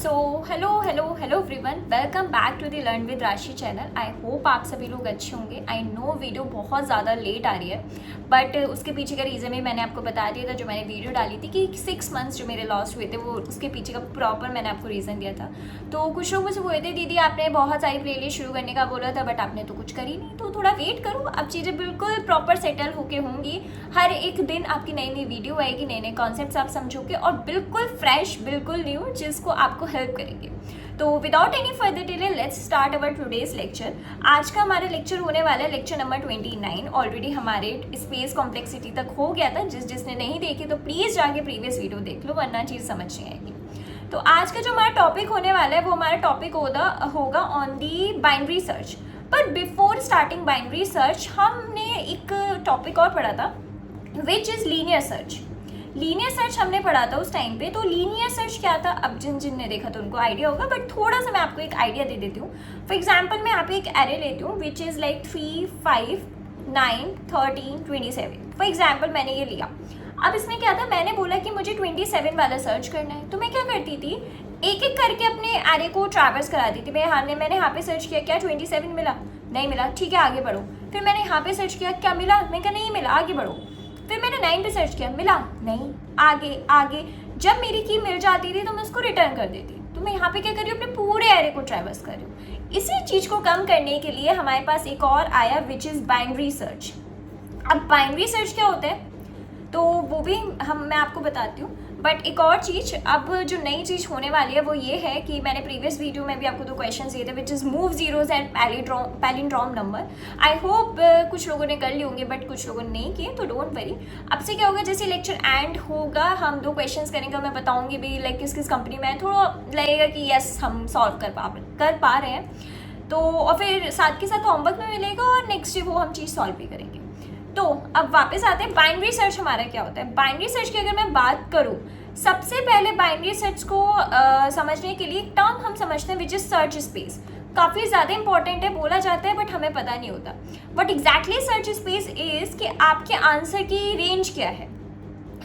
So hello everyone, welcome back to the learn with Rashi channel. I hope आप सभी लोग अच्छे होंगे। आई नो वीडियो बहुत ज़्यादा लेट आ रही है, बट उसके पीछे का रीज़न भी मैंने आपको बता दिया था। जो मैंने वीडियो डाली थी कि 6 मंथ्स जो मेरे लॉस्ट हुए थे, वो उसके पीछे का प्रॉपर मैंने आपको रीज़न दिया था। तो कुछ लोग मुझे बोले थे दीदी आपने बहुत सारी प्लेलिस्ट शुरू करने का बोला था, बट आपने तो कुछ करी नहीं, तो थोड़ा वेट करो। अब चीज़ें बिल्कुल प्रॉपर सेटल होके होंगी। हर एक दिन आपकी नई नई वीडियो आएगी, नए नए कॉन्सेप्ट्स आप समझोगे और बिल्कुल फ्रेश, बिल्कुल न्यू, जिसको आपको हेल्प करेंगे। तो without any further delay let's start our today's lecture. आज का हमारा लेक्चर होने वाला है लेक्चर नंबर 29। ऑलरेडी हमारे स्पेस कॉम्प्लेक्सिटी तक हो गया था। जिसने नहीं देखी तो प्लीज़ जाके प्रीवियस वीडियो देख लो, वरना चीज़ समझ नहीं आएगी। तो आज का जो हमारा टॉपिक होने वाला है वो हमारा टॉपिक होगा ऑन दी बाइनरी सर्च। पर बिफोर स्टार्टिंग बाइनरी सर्च हमने एक टॉपिक और पढ़ा था which is linear search. Linear search हमने पढ़ा था उस टाइम पे। तो लीनियर सर्च क्या था, अब जिन ने देखा तो उनको आइडिया होगा, बट थोड़ा सा मैं आपको एक आइडिया दे देती हूँ। फॉर एग्जाम्पल मैं यहाँ पे एक एरे लेती हूँ which is like 3, 5, 9, 13, 27। For example मैंने ये लिया। अब इसमें क्या था, मैंने बोला कि मुझे 27 वाला सर्च करना है। तो मैं क्या करती थी, एक एक करके अपने एरे को ट्रैवर्स कराती थी। मैंने यहाँ पे सर्च किया, क्या 27 मिला? नहीं मिला, ठीक है आगे बढ़ो। फिर मैंने यहाँ पे सर्च किया, क्या मिला? मैं कहा नहीं मिला, आगे बढ़ो। फिर मैंने 9 पे सर्च किया, मिला नहीं, आगे आगे। जब मेरी की मिल जाती थी तो मैं उसको रिटर्न कर देती। तो मैं यहाँ पे क्या कर रही हूँ, अपने पूरे एरे को ट्रैवर्स कर रही हूँ। इसी चीज़ को कम करने के लिए हमारे पास एक और आया विच इज़ बाइनरी सर्च। अब बाइनरी सर्च क्या होता है तो वो भी मैं आपको बताती हूँ। बट एक और चीज़, अब जो नई चीज़ होने वाली है वो ये है कि मैंने प्रीवियस वीडियो में भी आपको 2 क्वेश्चन दिए थे which is move zeros and palindrome number. I hope कुछ लोगों ने कर लिए होंगे, बट कुछ लोगों ने नहीं किए, तो डोंट वरी। अब से क्या होगा, जैसे लेक्चर एंड होगा हम 2 क्वेश्चन करेंगे, मैं बताऊँगी भी लाइक किस किस कंपनी में है। थोड़ा लगेगा कि यस हम सॉल्व कर पा रहे हैं। तो और फिर साथ के साथ होमवर्क में मिलेगा और नेक्स्ट डे वो हम चीज़ सॉल्व भी करेंगे। तो अब वापस आते हैं बाइनरी सर्च हमारा क्या होता है। बाइनरी सर्च की अगर मैं बात करूँ, सबसे पहले बाइनरी सर्च को समझने के लिए टर्म हम समझते हैं विच इज सर्च स्पेस। काफ़ी ज़्यादा इंपॉर्टेंट है, बोला जाता है बट हमें पता नहीं होता। But exactly search space is कि आपके आंसर की रेंज क्या है।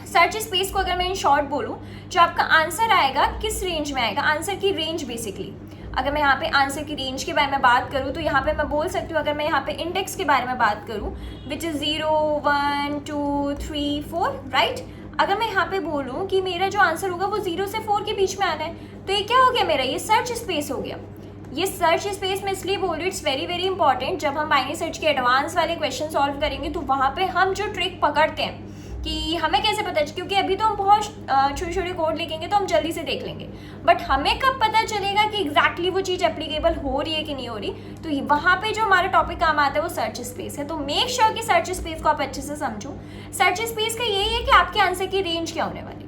सर्च स्पेस को अगर मैं इन शॉर्ट बोलूँ, जो आपका आंसर आएगा किस रेंज में आएगा, आंसर की रेंज बेसिकली। अगर मैं यहाँ पे आंसर की रेंज के बारे में बात करूँ तो यहाँ पे मैं बोल सकती हूँ, अगर मैं यहाँ पे इंडेक्स के बारे में बात करूँ विच इज़ 0, 1, 2, 3, 4, राइट। अगर मैं यहाँ पे बोलूँ कि मेरा जो आंसर होगा वो 0 से 4 के बीच में आना है, तो ये क्या हो गया, मेरा ये सर्च स्पेस हो गया। ये सर्च स्पेस में इसलिए बोल रही हूँ, इट्स वेरी वेरी इंपॉर्टेंट। जब हम बाइनरी सर्च के एडवांस वाले क्वेश्चन सॉल्व करेंगे तो वहाँ पे हम जो ट्रिक पकड़ते हैं कि हमें कैसे पता, क्योंकि अभी तो हम बहुत छोटे छोटे कोड लिखेंगे तो हम जल्दी से देख लेंगे, बट हमें कब पता चलेगा कि एग्जैक्टली वो चीज़ एप्लीकेबल हो रही है कि नहीं हो रही। तो वहाँ पे जो हमारा टॉपिक काम आता है वो सर्च स्पेस है। तो मेक श्योर कि सर्च स्पेस को आप अच्छे से समझो। सर्च स्पेस का यही है कि आपके आंसर की रेंज क्या होने वाली।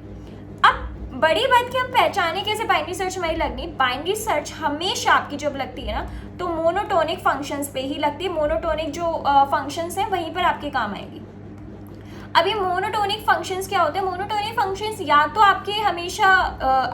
अब बड़ी बात कि हम पहचाने कैसे बाइनरी सर्च हमारी लगनी। बाइनरी सर्च हमेशा आपकी जब लगती है ना तो मोनोटोनिक फंक्शंस पे ही लगती है। मोनोटोनिक जो फंक्शंस हैं वहीं पर आपके काम आएगी। अब ये मोनोटोनिक फंक्शंस क्या होते हैं, मोनोटोनिक फंक्शंस या तो आपके हमेशा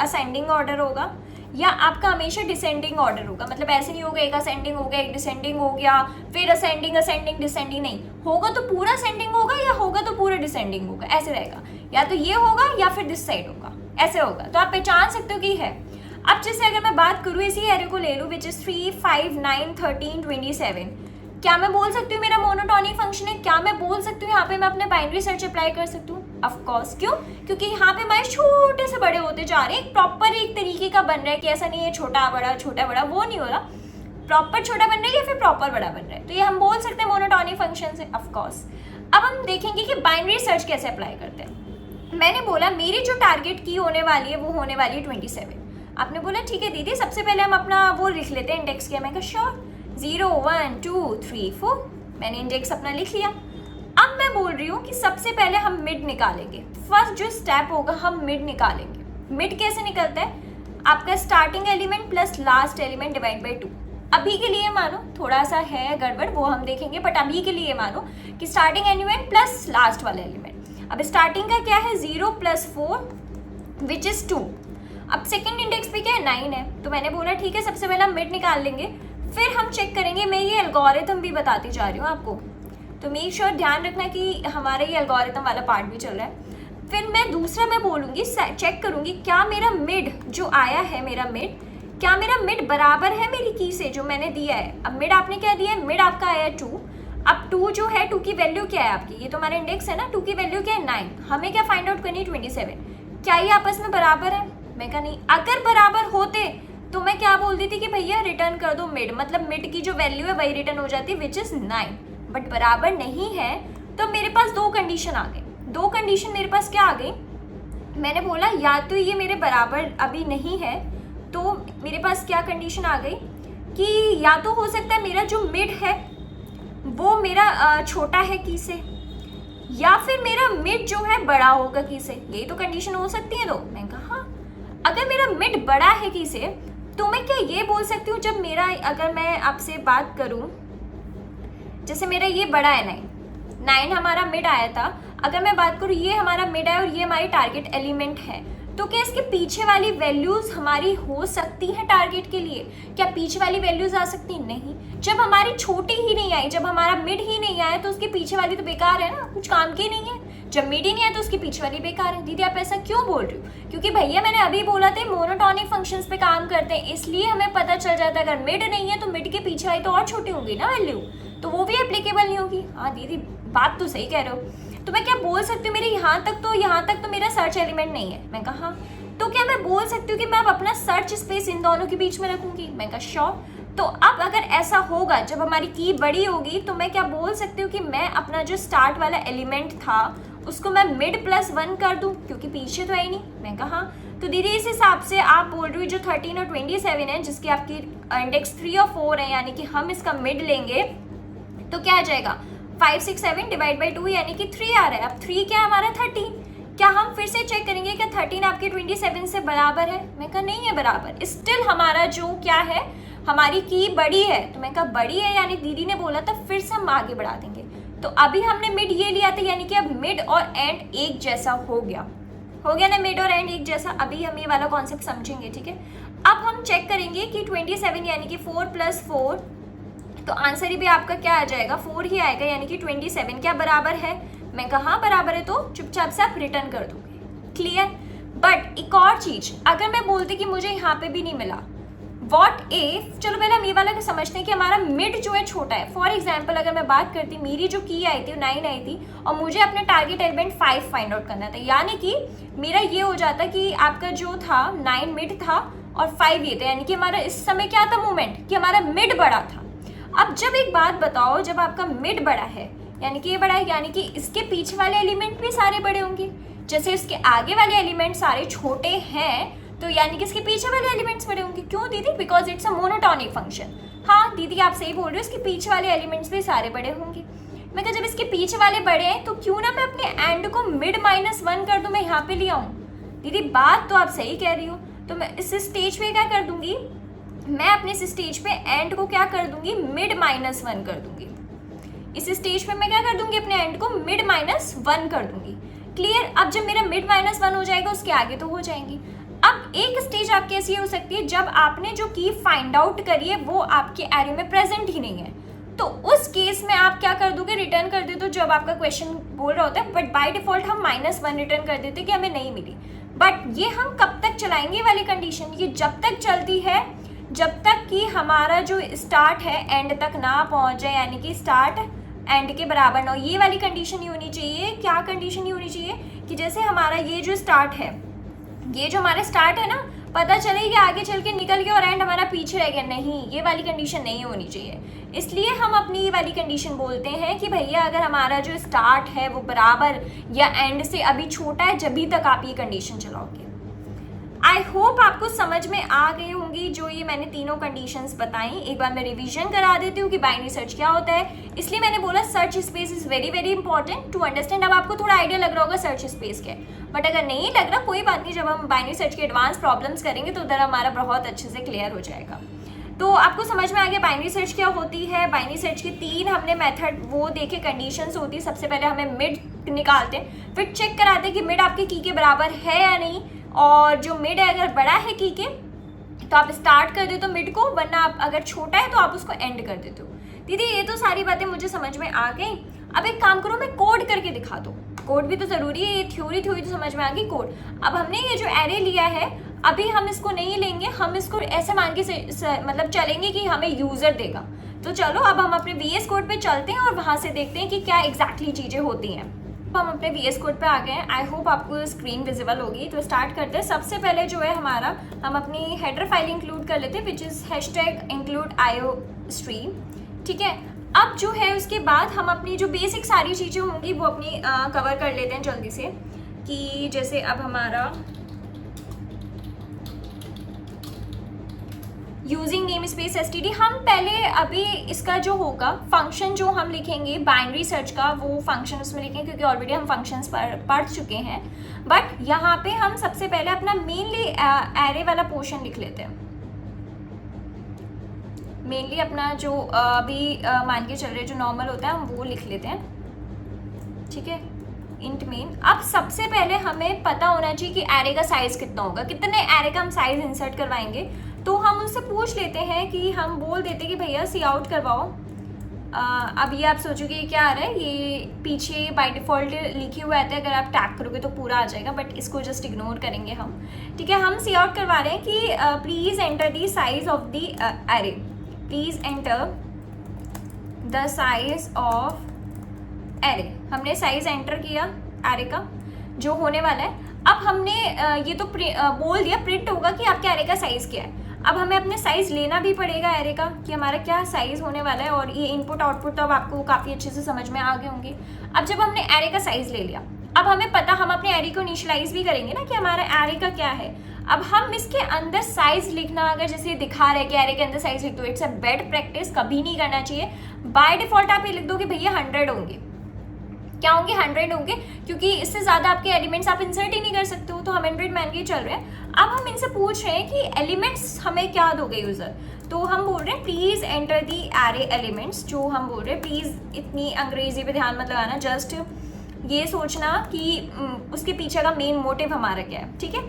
असेंडिंग ऑर्डर होगा या आपका हमेशा डिसेंडिंग ऑर्डर होगा। मतलब ऐसे नहीं होगा एक असेंडिंग हो गया, एक डिसेंडिंग हो गया, फिर असेंडिंग डिसेंडिंग, नहीं होगा तो पूरा असेंडिंग होगा या होगा तो पूरा डिसेंडिंग होगा, ऐसे रहेगा। या तो ये होगा या फिर दिस साइड होगा, ऐसे होगा। तो आप पहचान सकते हो कि है। अब जैसे अगर मैं बात करूँ इसी एरे को ले लूँ विच इज़ 3, 5, 9, 13, 27, क्या मैं बोल सकती हूँ मेरा मोनोटोनिक फंक्शन है? क्या मैं बोल सकती हूँ यहाँ पे मैं अपने बाइनरी सर्च अप्लाई कर सकती हूँ? Of course. क्यों? क्योंकि यहाँ पे हमारे छोटे से बड़े होते जा रहे हैं। एक प्रॉपर एक तरीके का बन रहा है कि ऐसा नहीं है छोटा बड़ा, वो नहीं हो रहा। प्रॉपर छोटा बन रहा है या फिर प्रॉपर बड़ा बन रहा है, तो ये हम बोल सकते हैं मोनोटोनिक फंक्शन है, ऑफ कोर्स। अब हम देखेंगे कि बाइनरी सर्च कैसे अप्लाई करते हैं। मैंने बोला मेरी जो टारगेट की होने वाली है वो होने वाली है 27। आपने बोला ठीक है दीदी सबसे पहले हम अपना वो लिख लेते हैं, इंडेक्स किया। मैं कहा श्योर, 0, 1, 2, 3, 4, मैंने इंडेक्स अपना लिख लिया। अब मैं बोल रही हूँ कि सबसे पहले हम मिड निकालेंगे। फर्स्ट जो स्टेप होगा हम मिड निकालेंगे। मिड कैसे निकलता है, आपका starting element plus last element divide by 2। अभी के लिए मानो थोड़ा सा है गड़बड़, वो हम देखेंगे, बट अभी के लिए मानो कि स्टार्टिंग एलिमेंट प्लस लास्ट वाला एलिमेंट। अब स्टार्टिंग का क्या है, 0 + 4 विच इज़ 2। अब सेकेंड इंडेक्स पे क्या है, 9 है। तो मैंने बोला ठीक है सबसे पहले हम मिड निकाल लेंगे, फिर हम चेक करेंगे। मैं ये एल्गोरिथम भी बताती जा रही हूँ आपको, तो मेक श्योर ध्यान रखना कि हमारा ये एल्गोरिथम वाला पार्ट भी चल रहा है। फिर मैं दूसरा मैं बोलूँगी, चेक करूँगी क्या मेरा मिड जो आया है, मेरा मिड, क्या मेरा मिड बराबर है मेरी की से जो मैंने दिया है। अब मिड आपने क्या दिया है, मिड आपका आया है 2। अब 2 जो है, 2 की वैल्यू क्या है आपकी, ये तो हमारा इंडेक्स है ना, 2 की वैल्यू क्या है 9। हमें क्या फाइंड आउट करनी है 27। क्या ये आपस में बराबर है? मैं कहा नहीं। अगर बराबर होते तो मैं क्या बोलती थी कि भैया रिटर्न कर दो मिड, मतलब मिड की जो वैल्यू है वही रिटर्न हो जाती है, विच इज 9। बट बराबर नहीं है तो मेरे पास दो कंडीशन आ गई। दो कंडीशन मेरे पास क्या आ गई, मैंने बोला या तो ये मेरे बराबर अभी नहीं है, तो मेरे पास क्या कंडीशन आ गई कि या तो हो सकता है मेरा जो मिड है वो मेरा छोटा है की से, या फिर मेरा मिड जो है बड़ा होगा की से। यही तो कंडीशन हो सकती है। तो मैं कहा हाँ, अगर मेरा मिड बड़ा है की से तो मैं क्या ये बोल सकती हूँ, जब मेरा, अगर मैं आपसे बात करूँ, जैसे मेरा ये बड़ा है 9 हमारा मिड आया था, अगर मैं बात करूँ ये हमारा मिड है और ये हमारी टारगेट एलिमेंट है, तो क्या इसके पीछे वाली वैल्यूज हमारी हो सकती है टारगेट के लिए? क्या पीछे वाली वैल्यूज आ सकती है? नहीं। जब हमारी छोटी ही नहीं आई, जब हमारा मिड ही नहीं आया, तो उसके पीछे वाली तो बेकार है ना, कुछ काम की नहीं है। जब मिड ही नहीं आया तो उसकी पीछे वाली बेकार है। दीदी आप ऐसा क्यों बोल रही हो? क्योंकि भैया मैंने अभी बोला था मोनोटॉनिक फंक्शंस पे काम करते हैं, इसलिए हमें पता चल जाता है अगर मिड नहीं है तो मिड के पीछे वाली तो और छोटी होगी ना वैल्यू, तो वो भी एप्लीकेबल नहीं होगी। हाँ दीदी बात तो सही कह रहे हो। तो मैं क्या बोल सकती हूँ, मेरे यहाँ तक तो मेरा सर्च एलिमेंट नहीं है। मैं कहा तो क्या मैं बोल सकती हूँ कि मैं अब अपना सर्च स्पेस इन दोनों के बीच में रखूंगी? मैं कहा श्योर। तो अब अगर ऐसा होगा, जब हमारी की बड़ी होगी, तो मैं क्या बोल सकती हूँ कि मैं अपना जो स्टार्ट वाला एलिमेंट था उसको मैं मिड +1 कर दूँ, क्योंकि पीछे तो है ही नहीं। मैं कहा तो दीदी इस हिसाब से आप बोल रही हो जो 13 और 27 है, जिसकी आपकी इंडेक्स 3 और 4 है, यानी कि हम इसका मिड लेंगे तो क्या आ जाएगा 5 6 7 डिवाइड बाई 2, यानी कि 3 आ रहा है। अब 3 क्या हमारा 13। क्या हम फिर से चेक करेंगे कि 13 आपके 27 से बराबर है? मैं कहा नहीं है बराबर। स्टिल हमारा जो क्या है, हमारी की बड़ी है। तो मैं कहा बड़ी है, यानी दीदी ने बोला था फिर से हम आगे बढ़ा देंगे। तो अभी हमने मिड ये लिया था, यानी कि अब मिड और एंड एक जैसा हो गया ना, मिड और एंड एक जैसा। अभी हम ये वाला कॉन्सेप्ट समझेंगे, ठीक है। अब हम चेक करेंगे कि 27 यानी कि 4 + 4, तो आंसर ही भी आपका क्या आ जाएगा 4 ही आएगा, यानी कि 27 क्या बराबर है? मैं कहा हाँ बराबर है, तो चुपचाप से आप रिटर्न कर दोगे। क्लियर। बट एक और चीज, अगर मैं बोलती कि मुझे यहाँ पे भी नहीं मिला, व्हाट इफ, चलो पहले हम ये वाला समझते हैं कि हमारा मिड जो है छोटा है। फॉर एग्जाम्पल अगर मैं बात करती, मेरी जो की आई थी 9 आई थी और मुझे अपने टारगेट एलिमेंट 5 फाइंड आउट करना था, यानी कि मेरा ये हो जाता कि आपका जो था 9 मिड था और 5 ये था, यानी कि हमारा इस समय क्या था मूवमेंट, कि हमारा मिड बड़ा था। अब जब एक बात बताओ, जब आपका मिड बड़ा है यानी कि ये बड़ा है, यानी कि इसके पीछे वाले एलिमेंट भी सारे बड़े होंगे। जैसे इसके आगे वाले एलिमेंट सारे छोटे हैं, तो यानी कि इसके पीछे वाले एलिमेंट्स बड़े होंगे। क्यों दीदी? Because it's a monotonic function. हाँ दीदी आप सही बोल रहे हो, इसके पीछे वाले एलिमेंट्स भी सारे बड़े होंगे। मैं कहा जब इसके पीछे वाले बड़े हैं तो क्यों ना मैं अपने एंड को मिड -1 कर दूं, मैं यहाँ पे ले आऊँ। दीदी बात तो आप सही कह रही हो। तो मैं इस स्टेज पे क्या कर दूंगी, मैं अपने इस स्टेज पे एंड को क्या कर दूंगी, मिड -1 कर दूंगी। इस स्टेज पे मैं क्या कर दूंगी, अपने एंड को मिड -1 कर दूंगी। क्लियर। अब जब मेरा मिड -1 हो जाएगा, उसके आगे तो हो जाएंगी। अब एक स्टेज आपकी ऐसी हो सकती है जब आपने जो की फाइंड आउट करी है वो आपके एरे में प्रेजेंट ही नहीं है, तो उस केस में आप क्या कर दोगे, रिटर्न कर देते हो जब आपका क्वेश्चन बोल रहा होता है। बट बाय डिफॉल्ट हम -1 रिटर्न कर देते कि हमें नहीं मिली। बट ये हम कब तक चलाएंगे वाली कंडीशन, ये जब तक चलती है जब तक कि हमारा जो स्टार्ट है एंड तक ना पहुंच जाए, यानी कि स्टार्ट एंड के बराबर ना हो। ये वाली कंडीशन ही होनी चाहिए। क्या कंडीशन ही होनी चाहिए कि जैसे हमारा ये जो स्टार्ट है, ये जो हमारा स्टार्ट है ना, पता चले कि आगे चल के निकल गया और एंड हमारा पीछे रह गया। नहीं, ये वाली कंडीशन नहीं होनी चाहिए। इसलिए हम अपनी ये वाली कंडीशन बोलते हैं कि भैया अगर हमारा जो स्टार्ट है वो बराबर या एंड से अभी छोटा है, जब तक आप ये कंडीशन चलाओगे। आई होप आपको समझ में आ गई होंगी जो ये मैंने तीनों कंडीशंस बताई। एक बार मैं रिवीजन करा देती हूँ कि बाइनरी सर्च क्या होता है। इसलिए मैंने बोला search space is very very important to understand. अब आपको थोड़ा आइडिया लग रहा होगा सर्च स्पेस के, बट अगर नहीं लग रहा कोई बात नहीं, जब हम बाइनरी सर्च के एडवांस प्रॉब्लम्स करेंगे तो उधर हमारा बहुत अच्छे से क्लियर हो जाएगा। तो आपको समझ में आ गया बाइनरी सर्च क्या होती है। बाइनरी सर्च के 3 हमने मेथड वो देखे, कंडीशंस होती है। सबसे पहले हमें मिड निकालते हैं, फिर चेक कराते हैं कि मिड आपके की के बराबर है या नहीं, और जो मिड है अगर बड़ा है की के तो आप स्टार्ट कर देते हो मिड को, वरना आप अगर छोटा है तो आप उसको एंड कर देते हो। दीदी ये तो सारी बातें मुझे समझ में आ गई। अब एक काम करो, मैं कोड करके दिखा दो। कोड भी तो ज़रूरी है, ये थ्योरी तो समझ में आ गई कोड। अब हमने ये जो एरे लिया है अभी हम इसको नहीं लेंगे, हम इसको ऐसे मान के मतलब चलेंगे कि हमें यूज़र देगा। तो चलो अब हम अपने VS कोड पे चलते हैं और वहाँ से देखते हैं कि क्या एग्जैक्टली चीज़ें होती हैं। अब हम अपने VS कोड पे आ गए हैं, आई होप आपको स्क्रीन विजिबल होगी। तो स्टार्ट करते हैं। सबसे पहले जो है हमारा, हम अपनी हेडर फाइल इंक्लूड कर लेते हैं विच इज़ #include_io stream, ठीक है। अब जो है उसके बाद हम अपनी जो बेसिक सारी चीज़ें होंगी वो अपनी कवर कर लेते हैं जल्दी से। कि जैसे अब हमारा यूजिंग नेम स्पेस std, हम पहले अभी इसका जो होगा फंक्शन जो हम लिखेंगे बाइनरी सर्च का, वो फंक्शन उसमें लिखेंगे क्योंकि ऑलरेडी हम फंक्शंस पढ़ चुके हैं। बट यहाँ पे हम सबसे पहले अपना मेनली एरे वाला पोर्शन लिख लेते हैं। मेनली अपना जो अभी मान के चल रहे जो नॉर्मल होता है हम वो लिख लेते हैं, ठीक है, इंट मेन। अब सबसे पहले हमें पता होना चाहिए कि एरे का साइज कितना होगा, कितने एरे का हम साइज इंसर्ट करवाएंगे। तो हम उनसे पूछ लेते हैं कि हम बोल देते कि भैया सी आउट करवाओ। अब ये आप सोचोगे ये क्या आ रहा है, ये पीछे बाय डिफ़ॉल्ट लिखे हुए आते हैं, अगर आप टैग करोगे तो पूरा आ जाएगा, बट इसको जस्ट इग्नोर करेंगे हम, ठीक है। हम सी आउट करवा रहे हैं कि please enter the size of the array, please enter the size of array. हमने साइज एंटर किया एरे का जो होने वाला है। अब हमने ये तो बोल दिया प्रिंट होगा कि आपके एरे का साइज़ क्या है। अब हमें अपने साइज़ लेना भी पड़ेगा एरे का कि हमारा क्या साइज़ होने वाला है, और ये इनपुट आउटपुट तो अब आपको काफ़ी अच्छे से समझ में आ गए होंगे। अब जब हमने एरे का साइज़ ले लिया, अब हमें पता, हम अपने एरे को इनिशियलाइज भी करेंगे ना कि हमारा एरे का क्या है। अब हम इसके अंदर साइज़ लिखना, अगर जैसे दिखा रहा है कि एरे के अंदर साइज़ लिख दो, इट्स अ बैड प्रैक्टिस, कभी नहीं करना चाहिए। बाय डिफ़ॉल्ट आप ये लिख दो कि भैया 100 होंगे, क्या होंगे 100 होंगे, क्योंकि इससे ज़्यादा आपके एलिमेंट्स आप इंसर्ट ही नहीं कर सकते हो। तो हम 100 मान के चल रहे हैं। अब हम इनसे पूछ रहे हैं कि एलिमेंट्स हमें क्या दोगे यूज़र। तो हम बोल रहे हैं please enter the array elements. जो हम बोल रहे हैं, प्लीज़ इतनी अंग्रेजी पे ध्यान मत लगाना, जस्ट ये सोचना कि उसके पीछे का मेन मोटिव हमारा क्या है, ठीक है।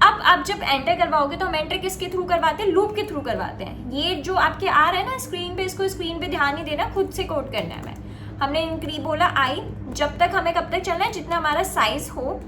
अब आप जब एंटर करवाओगे तो हम एंटर किसके थ्रू करवाते हैं, लूप के थ्रू करवाते हैं। ये जो आपके आ रहा है ना स्क्रीन पे, इसको स्क्रीन पे ध्यान नहीं देना, खुद से कोड करना है। हमने इंक्री बोला आई, जब तक हमें कब तक चलना है, जितना हमारा साइज हो,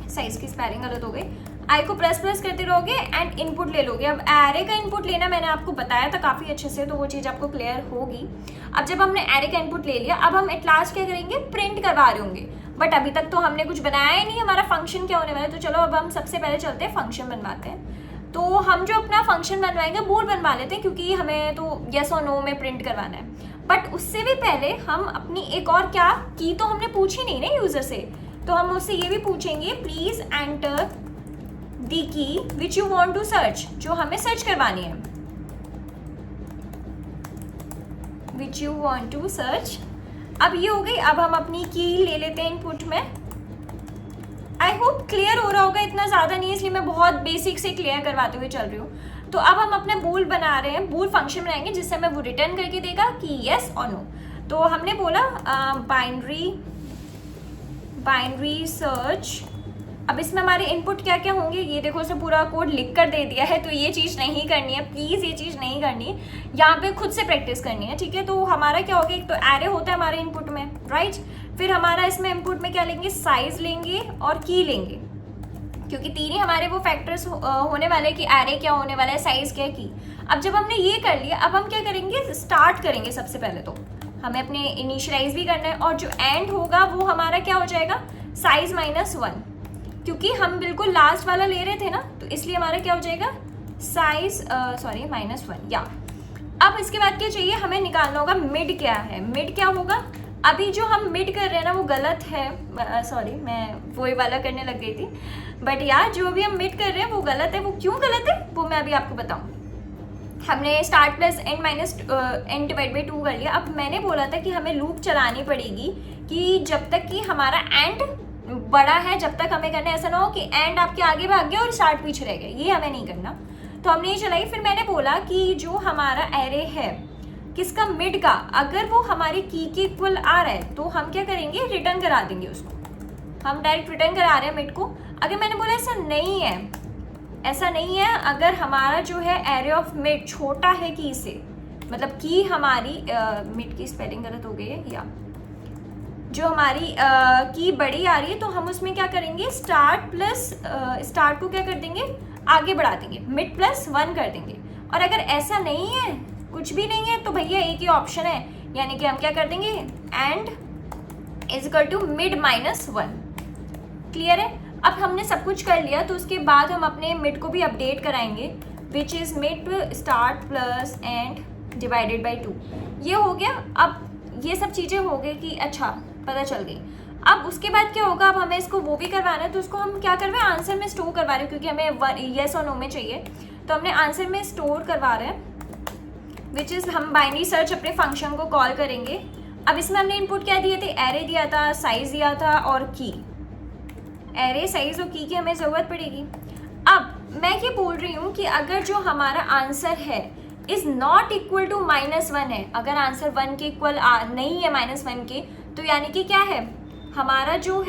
साइज की स्पेलिंग गलत हो गई, आई को प्रेस करते रहोगे एंड इनपुट ले लोगे। अब एरे का इनपुट लेना मैंने आपको बताया था काफ़ी अच्छे से, तो वो चीज़ आपको क्लियर होगी। अब जब हमने एरे का इनपुट ले लिया, अब हम एट लास्ट क्या करेंगे, प्रिंट करवा रहे होंगे। बट अभी तक तो हमने कुछ बनाया ही नहीं, हमारा फंक्शन क्या होने वाला है। तो चलो अब हम सबसे पहले चलते हैं फंक्शन बनवाते हैं। तो हम जो अपना फंक्शन बनवाएंगे बूल बनवा लेते हैं, क्योंकि हमें तो येस और नो में प्रिंट करवाना है। बट उससे भी पहले हम अपनी एक और क्या की तो हमने पूछी नहीं ना यूज़र से, तो हम उससे ये भी पूछेंगे please enter the key which you want to search, जो हमें सर्च करवानी है, which you want to search. अब ये हो गई। अब हम अपनी की ले लेते हैं इनपुट में। आई होप क्लियर हो रहा होगा, इतना ज़्यादा नहीं है, इसलिए मैं बहुत बेसिक से क्लियर करवाते हुए चल रही हूँ। तो अब हम अपने बूल बना रहे हैं, बूल फंक्शन बनाएंगे जिससे हमें वो रिटर्न करके देगा कि येस और नो। तो हमने बोला बाइनरी सर्च। अब इसमें हमारे इनपुट क्या क्या होंगे, ये देखो, उसने पूरा कोड लिख कर दे दिया है। तो ये चीज़ नहीं करनी है, प्लीज़ ये चीज़ नहीं करनी है, यहाँ पे खुद से प्रैक्टिस करनी है, ठीक है। तो हमारा क्या होगा, एक तो एरे होता है हमारे इनपुट में, राइट। फिर हमारा इसमें इनपुट में क्या लेंगे, साइज लेंगे और की लेंगे, क्योंकि तीन ही हमारे वो फैक्टर्स होने वाले कि एरे क्या होने वाला है, साइज क्या है, की। अब जब हमने ये कर लिया, अब हम क्या करेंगे, स्टार्ट करेंगे। सबसे पहले तो हमें अपने इनिशियलाइज भी करना है, और जो एंड होगा वो हमारा क्या हो जाएगा, साइज -1, क्योंकि हम बिल्कुल लास्ट वाला ले रहे थे ना, तो इसलिए हमारा क्या हो जाएगा, साइज -1 या। अब इसके बाद क्या चाहिए, हमें निकालना होगा मिड क्या है। मिड क्या होगा, अभी जो हम मिड कर रहे हैं ना वो गलत है, सॉरी मैं वही वाला करने लग गई थी, बट यार जो भी हम मिड कर रहे हैं वो गलत है। वो क्यों गलत है वो मैं अभी आपको बताऊँ। हमने start plus and minus n divide by 2 कर लिया। अब मैंने बोला था कि हमें लूप चलानी पड़ेगी कि जब तक कि हमारा एंड बड़ा है, जब तक हमें करना है। ऐसा ना हो कि एंड आपके आगे भाग गया और स्टार्ट पीछे रह गया, ये हमें नहीं करना। तो हमने ये चलाई। फिर मैंने बोला कि जो हमारा एरे है किसका, मिड का, अगर वो हमारी की के इक्वल आ रहा है तो हम क्या करेंगे, रिटर्न करा देंगे उसको। हम डायरेक्ट रिटर्न करा रहे हैं मिड को। अगर मैंने बोला ऐसा नहीं है, ऐसा नहीं है, अगर हमारा जो है एरे ऑफ मिड छोटा है की से, मतलब की हमारी मिड की स्पेलिंग गलत हो गई है, या जो हमारी की बड़ी आ रही है तो हम उसमें क्या करेंगे, स्टार्ट प्लस स्टार्ट को क्या कर देंगे, आगे बढ़ा देंगे, मिड प्लस 1 कर देंगे। और अगर ऐसा नहीं है, कुछ भी नहीं है, तो भैया एक ही ऑप्शन है, यानी कि हम क्या कर देंगे, end is equal to mid minus 1। Clear है? अब हमने सब कुछ कर लिया तो उसके बाद हम अपने मिड को भी अपडेट कराएंगे, which is mid start plus and divided by 2। ये हो गया। अब ये सब चीज़ें हो गई कि अच्छा पता चल गई। अब उसके बाद क्या होगा, अब हमें इसको वो भी करवाना है, तो उसको हम क्या कर रहे हैं, आंसर में स्टोर करवा रहे हैं, क्योंकि हमें येस और नो में चाहिए, तो हमने आंसर में स्टोर करवा रहे हैं, विच इज़ हम बाइनरी सर्च अपने फंक्शन को कॉल करेंगे। अब इसमें हमने इनपुट क्या दिए थे, एरे दिया था, साइज दिया था और की। एरे, साइज और की हमें ज़रूरत पड़ेगी। अब मैं ये बोल रही हूँ कि अगर जो हमारा आंसर है इज़ नॉट इक्वल टू -1 है, अगर आंसर 1 के इक्वल नहीं है -1 के, तो यानी कि क्या है, हमारा जो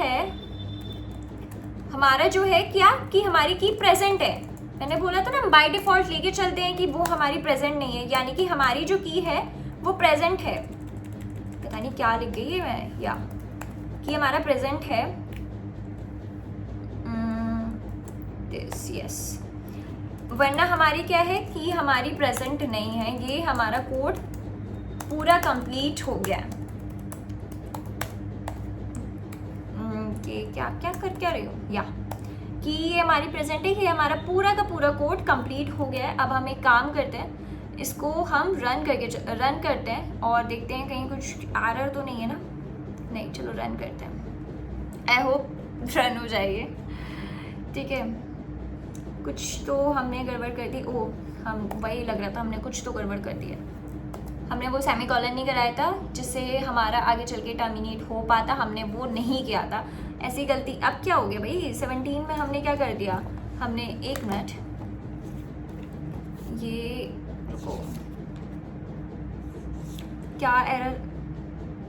है क्या, कि हमारी की प्रेजेंट है। मैंने बोला था ना, हम बाय डिफ़ॉल्ट लेके चलते हैं कि वो हमारी प्रेजेंट नहीं है, यानी कि हमारी जो की है वो प्रेजेंट है। पता नहीं क्या लिख गई है मैं, या कि हमारा प्रेजेंट है दिस, यस। वरना हमारी क्या है कि हमारी प्रेजेंट नहीं है। ये हमारा कोड पूरा कंप्लीट हो गया। क्या क्या कर क्या रही हो, या कि ये हमारी प्रेजेंट है, ये हमारा पूरा का पूरा कोड कंप्लीट हो गया है। अब हम एक काम करते हैं, इसको हम रन करते हैं और देखते हैं कहीं कुछ एरर तो नहीं है ना। नहीं, चलो रन करते हैं, आई होप रन हो जाएगी। ठीक है, कुछ तो हमने गड़बड़ कर दी। ओ, हम वही लग रहा था, हमने कुछ तो गड़बड़ कर दिया। हमने वो सेमीकोलन नहीं कराया था जिससे हमारा आगे चल के टर्मिनेट हो पाता, हमने वो नहीं किया था। ऐसी गलती अब क्या हो गया भाई, 17 में हमने क्या कर दिया, हमने 1 मिनट, ये रुको, क्या एरर,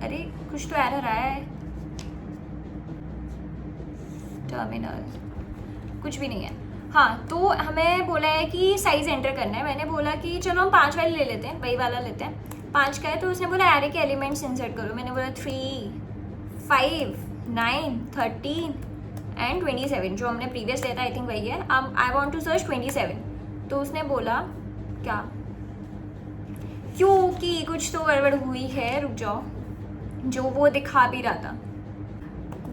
अरे कुछ तो एरर आया है, टर्मिनल, कुछ भी नहीं है। हाँ, तो हमें बोला है कि साइज़ एंटर करना है। मैंने बोला कि चलो हम 5 वाले ले लेते हैं, वही वाला लेते हैं। 5 का है, तो उसने बोला एरे के एलिमेंट्स इंसर्ट करो। मैंने बोला 3, 5, 9, 13 एंड 27, जो हमने प्रीवियस लिया था, आई थिंक वही है। I want to search 27। तो उसने बोला क्या, क्योंकि कुछ तो गड़बड़ हुई है, रुक जाओ, जो वो दिखा भी रहा था।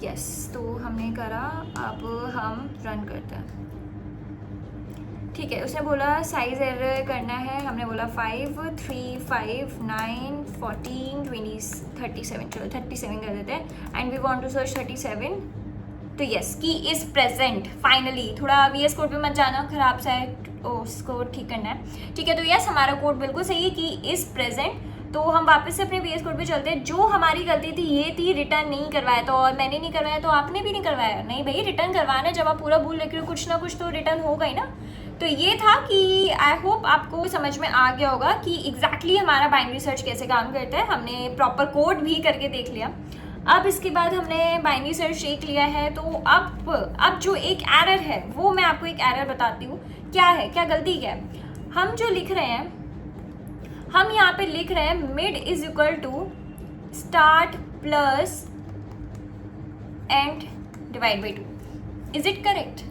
यस, तो हमने करा, अब हम रन करते हैं। ठीक है, उसने बोला साइज एरर करना है, हमने बोला 5, 3, 5, 9, 14, 20, 37, चलो 37 कर देते हैं। And we want to search 37, तो yes, key is present. Finally, थोड़ा VS कोड पे मत जाना, खराब सा है, उसको ठीक करना है। ठीक है, तो यस, हमारा कोड बिल्कुल सही है, की इज़ प्रेजेंट। तो हम वापस से अपने VS कोड पे चलते हैं। जो हमारी गलती थी ये थी, रिटर्न नहीं करवाया, तो और मैंने नहीं करवाया तो आपने भी नहीं करवाया। नहीं भाई, रिटर्न करवाना, जब आप पूरा भूल रहे हो कुछ ना कुछ तो रिटर्न होगा ही ना। तो ये था कि आई होप आपको समझ में आ गया होगा कि एग्जैक्टली हमारा बाइनरी सर्च कैसे काम करता है। हमने प्रॉपर कोड भी करके देख लिया। अब इसके बाद हमने बाइनरी सर्च देख लिया है, तो अब जो एक एरर है वो मैं आपको एक एरर बताती हूँ। क्या है, क्या गलती क्या है, हम जो लिख रहे हैं, हम यहाँ पे लिख रहे हैं mid is equal to start plus end divide by 2। Is it correct?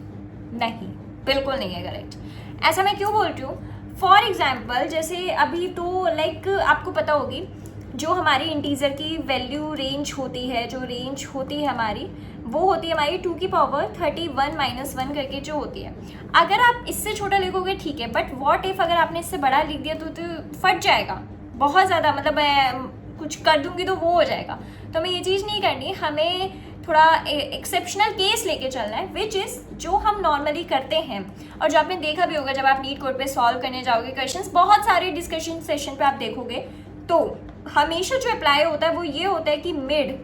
नहीं, बिल्कुल नहीं है करेक्ट। ऐसा मैं क्यों बोल रही हूँ? फॉर एग्जाम्पल, जैसे अभी तो लाइक आपको पता होगी, जो हमारी इंटीजर की वैल्यू रेंज होती है, जो रेंज होती है हमारी, वो होती है हमारी 2 की पावर 31 - 1 करके जो होती है। अगर आप इससे छोटा लिखोगे ठीक है, बट व्हाट इफ अगर आपने इससे बड़ा लिख दिया तो फट जाएगा बहुत ज़्यादा, मतलब मैं कुछ कर दूंगी तो वो हो जाएगा। तो हमें ये चीज़ नहीं करनी, हमें थोड़ा एक्सेप्शनल केस लेके चलना है, विच इज़ जो हम नॉर्मली करते हैं और जो आपने देखा भी होगा जब आप नीट कोड पे सॉल्व करने जाओगे क्वेश्चंस, बहुत सारे डिस्कशन सेशन पे आप देखोगे, तो हमेशा जो अप्लाई होता है वो ये होता है कि mid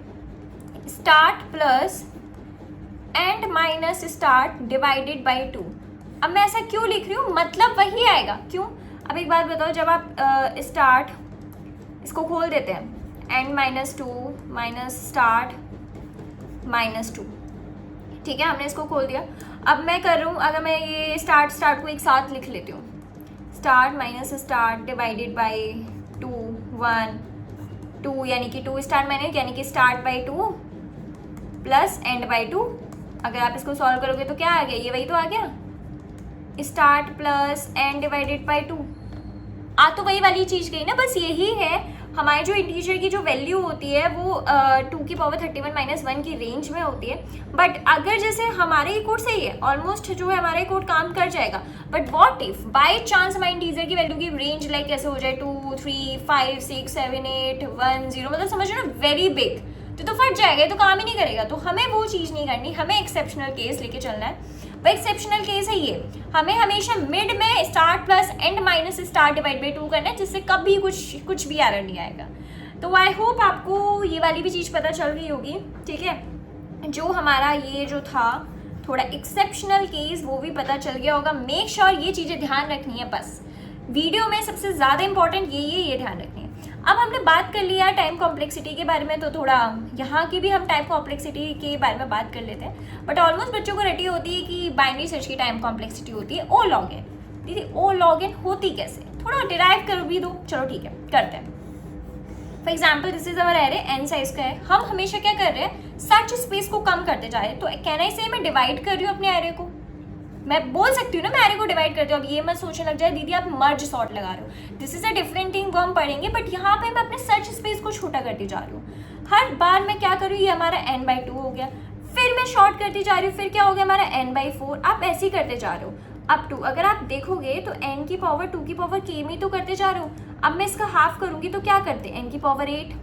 start plus and minus start divided by 2। अब मैं ऐसा क्यों लिख रही हूँ, मतलब वही आएगा। क्यों? अब एक बात बताओ, जब आप स्टार्ट इसको खोल देते हैं, एंड -2 माइनस स्टार्ट -2, ठीक है, हमने इसको खोल दिया। अब मैं कर रही हूँ, अगर मैं ये स्टार्ट को एक साथ लिख लेती हूँ, start minus start divided by 2, 1, 2 यानी कि 2 स्टार्ट माइनस यानी कि start by 2 plus and by 2। अगर आप इसको सॉल्व करोगे तो क्या आ गया, ये वही तो आ गया, start plus and divided by 2। आ तो वही वाली चीज़ गई ना, बस यही है हमारे जो इंटीजर की जो वैल्यू होती है वो 2 की पावर 31 माइनस 1 की रेंज में होती है। बट अगर जैसे हमारे ये कोड सही है, ऑलमोस्ट जो है हमारा कोड काम कर जाएगा, but what if by chance हमारे इंटीजर की वैल्यू की रेंज लाइक कैसे हो जाए 2 3 5 6 7 8 1 0, मतलब समझ लो ना वेरी बिग, तो फट जाएगा, ये तो काम ही नहीं करेगा। तो हमें वो चीज़ नहीं करनी, हमें एक्सेप्शनल केस लेके चलना है। वो एक्सेप्शनल केस है ये, हमें हमेशा मिड में start plus and minus start divide by 2 करना है, जिससे कभी कुछ भी एरर नहीं आएगा। तो आई होप आपको ये वाली भी चीज़ पता चल गई होगी, ठीक है। जो हमारा ये जो था थोड़ा एक्सेप्शनल केस वो भी पता चल गया होगा। मेक श्योर ये चीज़ें ध्यान रखनी है, बस वीडियो में सबसे ज़्यादा इंपॉर्टेंट ये ध्यान रखनी है। अब हमने बात कर लिया टाइम कॉम्प्लेक्सिटी के बारे में, तो थोड़ा यहाँ की भी हम टाइम कॉम्प्लेक्सिटी के बारे में बात कर लेते हैं। बट ऑलमोस्ट बच्चों को रटी होती है कि बाइनरी सर्च की टाइम कॉम्प्लेक्सिटी होती है ओ लॉग एन। दीदी ओ लॉग एन होती कैसे, थोड़ा डिराइव कर भी दो, चलो ठीक है करते हैं। For example this is our array, n size का है, हम हमेशा क्या कर रहे हैं सर्च स्पेस को कम करते जा रहे हैं। तो कैन आई से मैं डिवाइड कर रही हूँ अपने एरे को, मैं बोल सकती हूँ ना मैं एरे को डिवाइड करती हूँ। अब ये मत सोचने लग जाए दीदी आप मर्ज सॉर्ट लगा रहे हो, this is a different thing, वो हम पढ़ेंगे। बट यहाँ पे मैं अपने सर्च स्पेस को छोटा करती जा रही हूँ। हर बार मैं क्या करूँ, ये हमारा n/2 हो गया, फिर मैं शॉर्ट करती जा रही हूँ, फिर क्या हो गया हमारा n/4। आप ऐसे ही करते जा रहे हो अप टू, अगर आप देखोगे तो n की पावर 2 की पावर k में तो करते जा रहे हो। अब मैं इसका हाफ करूंगी तो क्या करते n की पावर 8,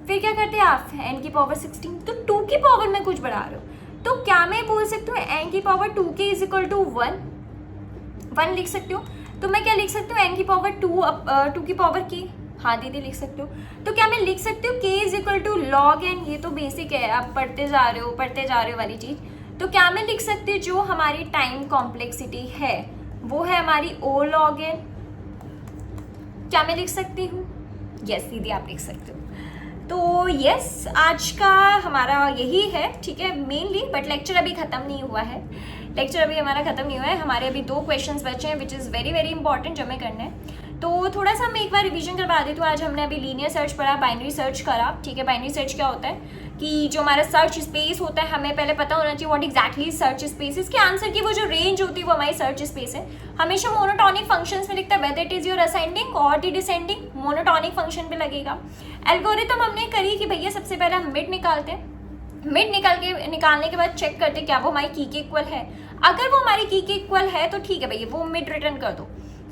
फिर क्या करते हाफ n की पावर 16, तो 2 की पावर में कुछ बढ़ा रहे हो। तो क्या मैं बोल सकती हूँ n की power 2k is equal to 1 लिख सकती हूँ। तो मैं क्या लिख सकती हूँ n की पावर 2 की पावर k, हाँ दीदी लिख सकते हो। तो क्या मैं लिख सकती हूँ k is equal to log n, ये तो बेसिक है, आप पढ़ते जा रहे हो वाली चीज़। तो क्या मैं लिख सकती हूँ जो हमारी टाइम कॉम्प्लेक्सिटी है वो है हमारी ओ लॉग n, क्या मैं लिख सकती हूँ? यस दीदी आप लिख सकते हो। तो यस आज का हमारा यही है, ठीक है मेनली। बट लेक्चर अभी ख़त्म नहीं हुआ है, लेक्चर अभी हमारा ख़त्म नहीं हुआ है, हमारे अभी 2 क्वेश्चंस बचे हैं which is very very important जो हमें करना है। तो थोड़ा सा मैं एक बार रिवीजन करवा देती हूँ। आज हमने अभी लीनियर सर्च पढ़ा, बाइनरी सर्च करा, ठीक है। बाइनरी सर्च क्या होता है कि जो हमारा सर्च स्पेस होता है हमें पहले पता होना चाहिए व्हाट एग्जैक्टली सर्च स्पेस, इसके आंसर की वो जो रेंज होती है वो हमारी सर्च स्पेस है। हमेशा मोनोटॉनिक फंक्शंस में लिखता है whether it is your ascending और द डिसेंडिंग, मोनोटॉनिक फंक्शन पे लगेगा। एल्गोरिथम हमने करी कि भैया सबसे पहले हम मिड निकालते हैं, मिड निकालने के बाद चेक करते क्या वो हमारी की के इक्वल है। अगर वो हमारी की के इक्वल है तो ठीक है भैया वो मिड रिटर्न कर दो,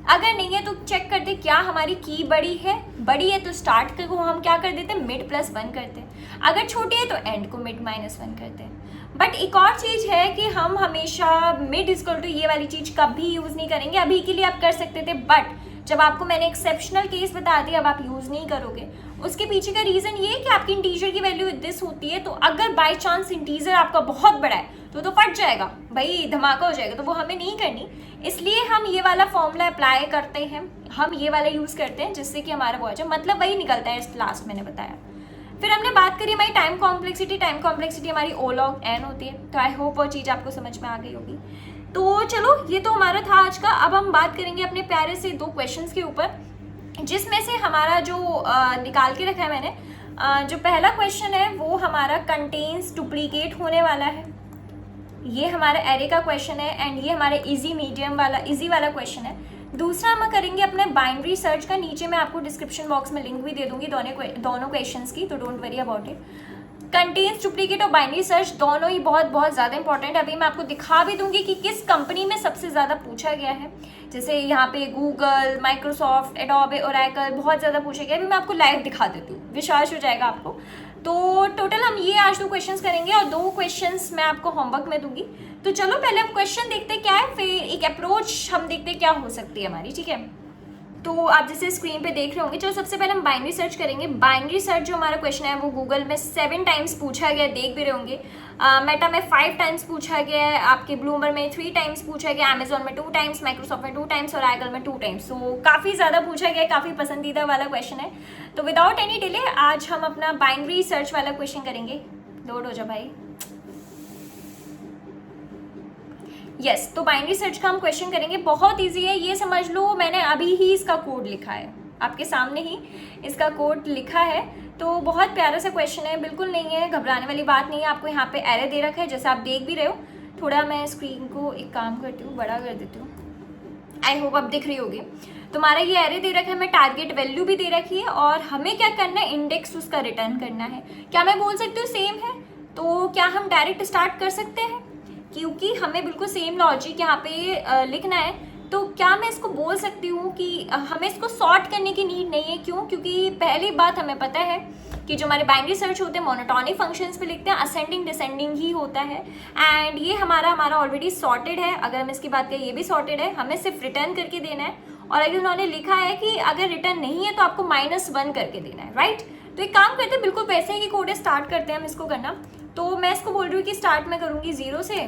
अगर नहीं है तो चेक करते क्या हमारी की बड़ी है तो स्टार्ट को हम क्या कर देते हैं मिड प्लस 1 करते हैं, अगर छोटी है तो एंड को मिड माइनस 1 करते हैं। बट एक और चीज़ है कि हम हमेशा मिड इक्वल टू ये वाली चीज़ कभी यूज़ नहीं करेंगे। अभी के लिए आप कर सकते थे, बट जब आपको मैंने एक्सेप्शनल केस बता दिया अब आप यूज़ नहीं करोगे। उसके पीछे का रीज़न ये है कि आपकी इंटीजर की वैल्यू दिस होती है, तो अगर बाय चांस इंटीजर आपका बहुत बड़ा है तो फट जाएगा भाई, धमाका हो जाएगा, तो वो हमें नहीं करनी। इसलिए हम ये वाला फॉर्मूला अप्लाई करते हैं, हम ये वाला यूज़ करते हैं जिससे कि हमारा वो अच्छा मतलब वही निकलता है इस लास्ट मैंने बताया। फिर हमने बात करी हमारी टाइम कॉम्प्लेक्सिटी हमारी ओ लॉग एन होती है। तो आई होप वो चीज़ आपको समझ में आ गई होगी। तो चलो ये तो हमारा था आज का। अब हम बात करेंगे अपने प्यारे से 2 क्वेश्चंस के ऊपर, जिसमें से हमारा जो निकाल के रखा है मैंने, जो पहला क्वेश्चन है वो हमारा कंटेन्स डुप्लीकेट होने वाला है, ये हमारा एरे का क्वेश्चन है एंड ये हमारे इजी वाला क्वेश्चन है। दूसरा हम करेंगे अपने बाइनरी सर्च का, नीचे मैं आपको डिस्क्रिप्शन बॉक्स में लिंक भी दे दूंगी दोनों क्वेश्चंस की, तो don't worry about it. Contains duplicate और बाइनरी सर्च दोनों ही बहुत ज़्यादा इंपॉर्टेंट है। अभी मैं आपको दिखा भी दूंगी कि किस कंपनी में सबसे ज़्यादा पूछा गया है। जैसे यहाँ पे गूगल, माइक्रोसॉफ्ट, एडोबे, ओरेकल बहुत ज़्यादा पूछा गया। अभी मैं आपको लाइव दिखा देती हूँ, विश्वास हो जाएगा आपको। तो टोटल हम ये आज 2 क्वेश्चंस करेंगे और 2 क्वेश्चंस मैं आपको होमवर्क में दूंगी। तो चलो पहले हम क्वेश्चन देखते हैं क्या है, फिर एक अप्रोच हम देखते हैं क्या हो सकती है हमारी, ठीक है। तो आप जैसे स्क्रीन पे देख रहे होंगे, चलो सबसे पहले हम बाइनरी सर्च करेंगे। बाइनरी सर्च जो हमारा क्वेश्चन है वो गूगल में 7 टाइम्स पूछा गया, देख भी रहे होंगे। मेटा में 5 टाइम्स पूछा गया है, आपके ब्लूमर में 3 टाइम्स पूछा गया, अमेजोन में 2 टाइम्स, माइक्रोसॉफ्ट में 2 टाइम्स और ओरेकल में 2 टाइम्स। तो काफ़ी ज़्यादा पूछा गया है, काफ़ी पसंदीदा वाला क्वेश्चन है। तो विदाउट एनी डिले आज हम अपना बाइनरी सर्च वाला क्वेश्चन करेंगे। लोड हो जाओ भाई। यस तो बाइनरी सर्च का हम क्वेश्चन करेंगे, बहुत इजी है, ये समझ लो मैंने अभी ही इसका कोड लिखा है, आपके सामने ही इसका कोड लिखा है। तो बहुत प्यारा सा क्वेश्चन है, बिल्कुल नहीं है, घबराने वाली बात नहीं है। आपको यहाँ पे एरर दे रखा है जैसा आप देख भी रहे हो। थोड़ा मैं स्क्रीन को एक काम करती हूँ, बड़ा कर देती हूँ, आई होप अब दिख रही होगी। तुम्हारा ये एरे दे रखा है, मैं टारगेट वैल्यू भी दे रखी है और हमें क्या करना है, इंडेक्स उसका रिटर्न करना है। क्या मैं बोल सकती हूँ सेम है? तो क्या हम डायरेक्ट स्टार्ट कर सकते हैं? क्योंकि हमें बिल्कुल सेम लॉजिक यहाँ पे लिखना है, तो क्या मैं इसको बोल सकती हूँ कि हमें इसको सॉर्ट करने की नीड नहीं है। क्यों? क्योंकि पहली बात हमें पता है कि जो हमारे बाइनरी सर्च होते हैं मोनोटोनिक फंक्शंस पे लिखते हैं, असेंडिंग डिसेंडिंग ही होता है। एंड ये हमारा ऑलरेडी सॉर्टेड है। अगर हम इसकी बात करें, ये भी सॉर्टेड है, हमें सिर्फ रिटर्न करके देना है। और अगर उन्होंने लिखा है कि अगर रिटर्न नहीं है तो आपको -1 करके देना है, राइट? तो एक काम करते हैं, बिल्कुल वैसे ही कोड स्टार्ट करते हैं हम इसको करना। तो मैं इसको बोल रही हूँ कि स्टार्ट मैं करूँगी 0 से,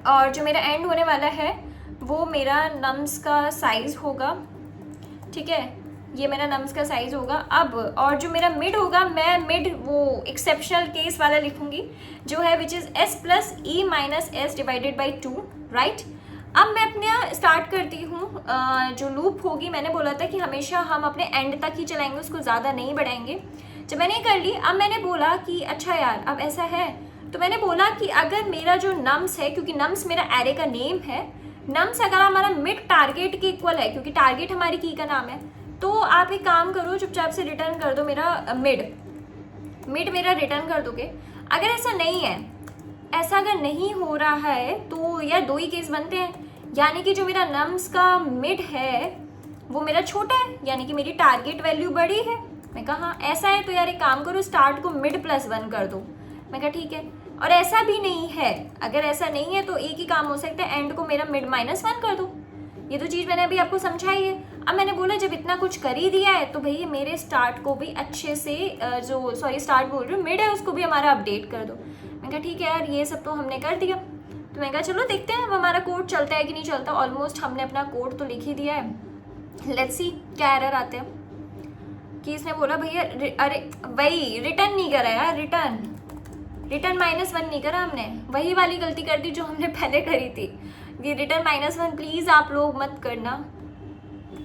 और जो मेरा एंड होने वाला है वो मेरा नम्स का साइज होगा, ठीक है? ये मेरा नम्स का साइज होगा। अब और जो मेरा मिड होगा, मैं मिड वो एक्सेप्शनल केस वाला लिखूंगी जो है which is s + e - s / 2, right? अब मैं अपने स्टार्ट करती हूँ। जो लूप होगी, मैंने बोला था कि हमेशा हम अपने एंड तक ही चलाएंगे, उसको ज़्यादा नहीं बढ़ाएंगे। जब मैंने कर ली, अब मैंने बोला कि अच्छा यार अब ऐसा है, तो मैंने बोला कि अगर मेरा जो नम्स है, क्योंकि नम्स मेरा एरे का नेम है, नम्स अगर हमारा मिड टारगेट के इक्वल है, क्योंकि टारगेट हमारी की का नाम है, तो आप एक काम करो, चुपचाप से रिटर्न कर दो मेरा मिड मेरा रिटर्न कर दोगे। अगर ऐसा नहीं है, ऐसा अगर नहीं हो रहा है तो यार 2 ही केस बनते हैं, यानी कि जो मेरा नम्स का मिड है वो मेरा छोटा है, यानी कि मेरी टारगेट वैल्यू बड़ी है। मैं कहा हाँ ऐसा है, तो यार एक काम करो, स्टार्ट को मिड +1 कर दो। मैं कहा ठीक है। और ऐसा भी नहीं है, अगर ऐसा नहीं है तो एक ही काम हो सकता है, एंड को मेरा मिड -1 कर दो। ये तो चीज़ मैंने अभी आपको समझाई है। अब मैंने बोला जब इतना कुछ कर ही दिया है तो भैया मेरे स्टार्ट को भी अच्छे से स्टार्ट बोल रही हूँ, मिड है उसको भी हमारा अपडेट कर दो। मैं कहा ठीक है यार, ये सब तो हमने कर दिया। तो मैं कहा चलो देखते हैं अब हमारा कोड चलता है कि नहीं चलता। ऑलमोस्ट हमने अपना कोड तो लिख ही दिया है। लेट्स सी क्या एरर आते हैं। कि इसने बोला भैया अरे वही रिटर्न नहीं करा यार, रिटर्न -1 नहीं करा हमने, वही वाली गलती कर दी जो हमने पहले करी थी। ये रिटर्न -1 प्लीज़ आप लोग मत करना।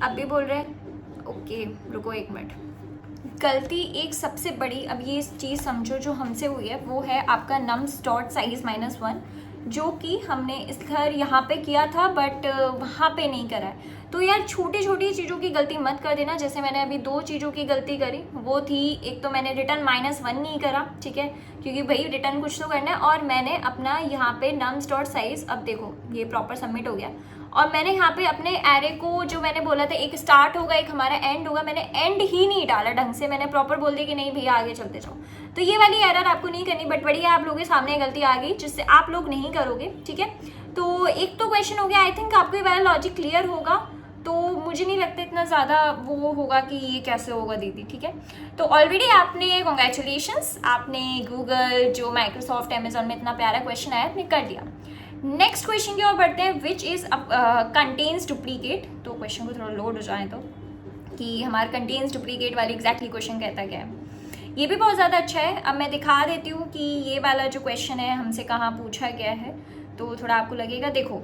अब भी बोल रहे हैं, ओके रुको 1 मिनट। गलती एक सबसे बड़ी, अब ये चीज़ समझो जो हमसे हुई है, वो है आपका nums.size -1, जो कि हमने इस घर यहाँ पे किया था बट वहाँ पे नहीं करा है। तो यार छोटी छोटी चीज़ों की गलती मत कर देना। जैसे मैंने अभी 2 चीज़ों की गलती करी, वो थी एक तो मैंने रिटर्न -1 नहीं करा, ठीक है, क्योंकि भाई रिटर्न कुछ तो करना है। और मैंने अपना यहाँ पे nums.size, अब देखो ये प्रॉपर सबमिट हो गया, और मैंने यहाँ पे अपने एरे को जो मैंने बोला था एक स्टार्ट होगा एक हमारा एंड होगा, मैंने एंड ही नहीं डाला ढंग से। मैंने प्रॉपर बोल दिया कि नहीं भैया आगे चलते जाओ। तो ये वाली एरर आपको नहीं करनी, बट बढ़िया आप लोगों के सामने गलती आ गई जिससे आप लोग नहीं करोगे, ठीक है। तो एक तो क्वेश्चन हो गया, आई थिंक आपको ये वाला लॉजिक क्लियर होगा। तो मुझे नहीं लगता इतना ज़्यादा वो होगा कि ये कैसे होगा दीदी, ठीक है। तो ऑलरेडी आपने कॉन्ग्रेचुलेशंस, आपने गूगल जो माइक्रोसॉफ्ट अमेजोन में इतना प्यारा क्वेश्चन आया आपने कर दिया। नेक्स्ट क्वेश्चन की ओर बढ़ते हैं, विच इज़ कंटेन्स डुप्लीकेट। तो क्वेश्चन को थोड़ा लोड हो जाए तो कि हमारा कंटेन्स डुप्लीकेट वाली एग्जैक्टली क्वेश्चन कहता क्या है। ये भी बहुत ज़्यादा अच्छा है। अब मैं दिखा देती हूँ कि ये वाला जो क्वेश्चन है हमसे कहाँ पूछा गया है, तो थोड़ा आपको लगेगा। देखो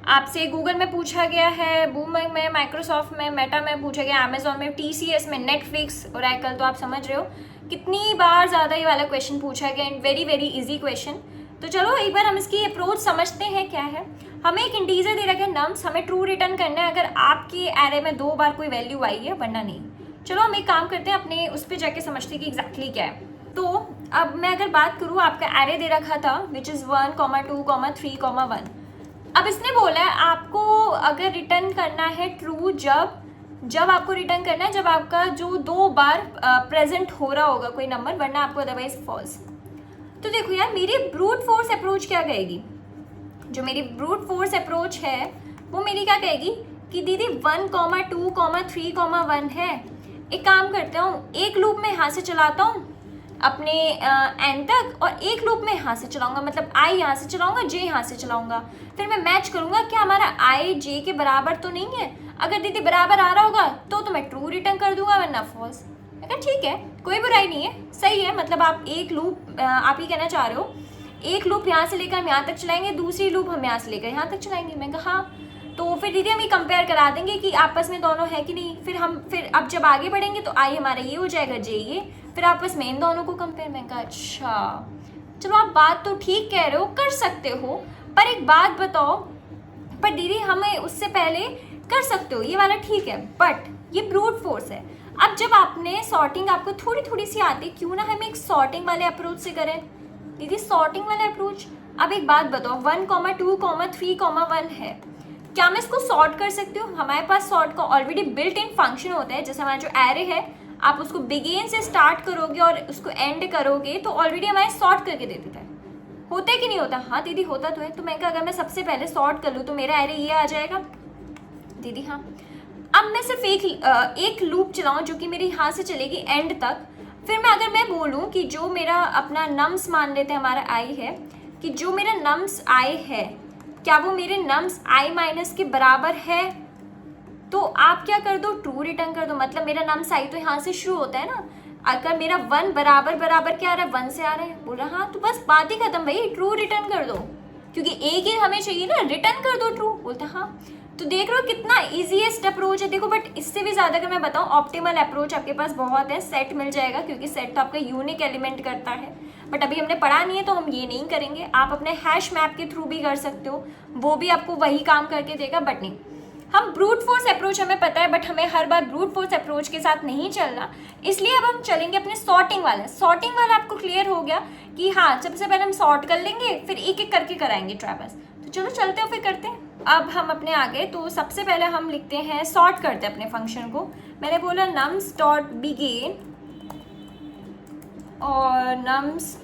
आपसे गूगल में पूछा गया है, बूम में, माइक्रोसॉफ्ट में, मेटा में पूछा गया, अमेजोन में, TCS में, नेटफ्लिक्स, ओरेकल। तो आप समझ रहे हो कितनी बार ज़्यादा ये वाला क्वेश्चन पूछा गया, and very very easy question. तो चलो एक बार हम इसकी अप्रोच समझते हैं क्या है। हमें एक इंटीजर दे रखा है नम्स, हमें ट्रू रिटर्न करना है अगर आपके एरे में 2 बार कोई वैल्यू आई है, वरना नहीं। चलो हम एक काम करते हैं, अपने उस पर जाके समझते हैं कि एग्जैक्टली क्या है। तो अब मैं अगर बात करूँ, आपका एरे दे रखा था विच इज़ 1, 2, 3, 1। अब इसने बोला है आपको अगर रिटर्न करना है ट्रू जब आपको रिटर्न करना है जब आपका जो 2 बार प्रेजेंट हो रहा होगा कोई नंबर, वरना आपको अदरवाइज फॉल्स। तो देखो यार मेरी ब्रूट फोर्स अप्रोच क्या कहेगी, जो मेरी ब्रूट फोर्स अप्रोच है वो मेरी क्या कहेगी कि दीदी 1, 2, 3, 1 है। एक काम करता हूँ, एक लूप में यहाँ से चलाता हूँ अपने एंड तक, और एक लूप में यहाँ से चलाऊंगा, मतलब आई यहाँ से चलाऊंगा, जे यहाँ से चलाऊंगा। फिर मैं मैच करूंगा क्या हमारा आई जे के बराबर तो नहीं है। अगर दीदी बराबर आ रहा होगा तो मैं ट्रू रिटर्न कर दूंगा, वरना फॉल्स। अगर ठीक है, कोई बुराई नहीं है, सही है। मतलब आप एक लूप, आप ही कहना चाह रहे हो एक लूप यहाँ से लेकर हम यहाँ तक चलाएंगे, दूसरी लूप हम यहाँ से लेकर यहाँ तक चलाएंगे। मैं कहा हाँ। तो फिर दीदी हम ये कंपेयर करा देंगे कि आपस में दोनों है कि नहीं। फिर अब जब आगे बढ़ेंगे तो आई हमारा ये हो जाएगा, जे ये, फिर आपस में इन दोनों को कंपेयर। मैं कहा अच्छा चलो आप बात तो ठीक कह रहे हो, कर सकते हो, पर एक बात बताओ, पर दीदी हमें उससे पहले कर सकते हो ये वाला ठीक है, बट ये ब्रूट फोर्स है। अब जब आपने सॉर्टिंग आपको थोड़ी थोड़ी सी आती, क्यों ना हम एक सॉर्टिंग वाले अप्रोच से करें। दीदी सॉर्टिंग वाले अप्रोच, अब एक बात बताओ, 1, 2, 3, 1 है, क्या मैं इसको सॉर्ट कर सकती हूँ। हमारे पास सॉर्ट का ऑलरेडी बिल्ट इन फंक्शन होता है। जैसे हमारा जो एरे है, आप उसको बिगिन से स्टार्ट करोगे और उसको एंड करोगे तो ऑलरेडी हमारे सॉर्ट करके दे देता है। होता है कि नहीं होता? हाँ दीदी होता तो है। तो मैं कहा अगर मैं सबसे पहले सॉर्ट कर लूँ तो मेरा एरे ये आ जाएगा। दीदी हाँ, अब मैं सिर्फ एक लूप चलाऊँ जो कि मेरे यहाँ से चलेगी एंड तक। फिर अगर मैं बोलूँ कि जो मेरा अपना नम्स मान लेते हैं हमारा आई है, कि जो मेरा नम्स आई है क्या वो मेरे नम्स आई माइनस के बराबर है, तो आप क्या कर दो, ट्रू रिटर्न कर दो। मतलब मेरा नम्स आई तो यहाँ से शुरू होता है ना, अगर मेरा 1 बराबर बराबर क्या आ रहा है, 1 से आ रहा है, बोला हाँ, तो बस बात ही खत्म भाई, ट्रू रिटर्न कर दो, क्योंकि एक ही हमें चाहिए ना, रिटर्न कर दो ट्रू। बोलता हाँ। तो देख रहे हो कितना इजीएस्ट अप्रोच है। देखो बट इससे भी ज़्यादा अगर मैं बताऊँ, ऑप्टिमल अप्रोच आपके पास बहुत है, सेट मिल जाएगा, क्योंकि सेट तो आपका यूनिक एलिमेंट करता है, बट अभी हमने पढ़ा नहीं है तो हम ये नहीं करेंगे। आप अपने हैश मैप के थ्रू भी कर सकते हो, वो भी आपको वही काम करके देगा, बट नहीं, हम ब्रूट फोर्स अप्रोच हमें पता है, बट हमें हर बार ब्रूट फोर्स अप्रोच के साथ नहीं चलना, इसलिए अब हम चलेंगे अपने सॉर्टिंग वाला। सॉर्टिंग वाला आपको क्लियर हो गया कि हाँ, सबसे पहले हम सॉर्ट कर लेंगे, फिर एक एक करके कराएंगे ट्रैवर्स। तो चलो चलते हो, फिर करते हैं। अब हम अपने आगे, तो सबसे पहले हम लिखते हैं, सॉर्ट करते हैं अपने फंक्शन को। मैंने बोला नम्स डॉट बिगिन और नम्स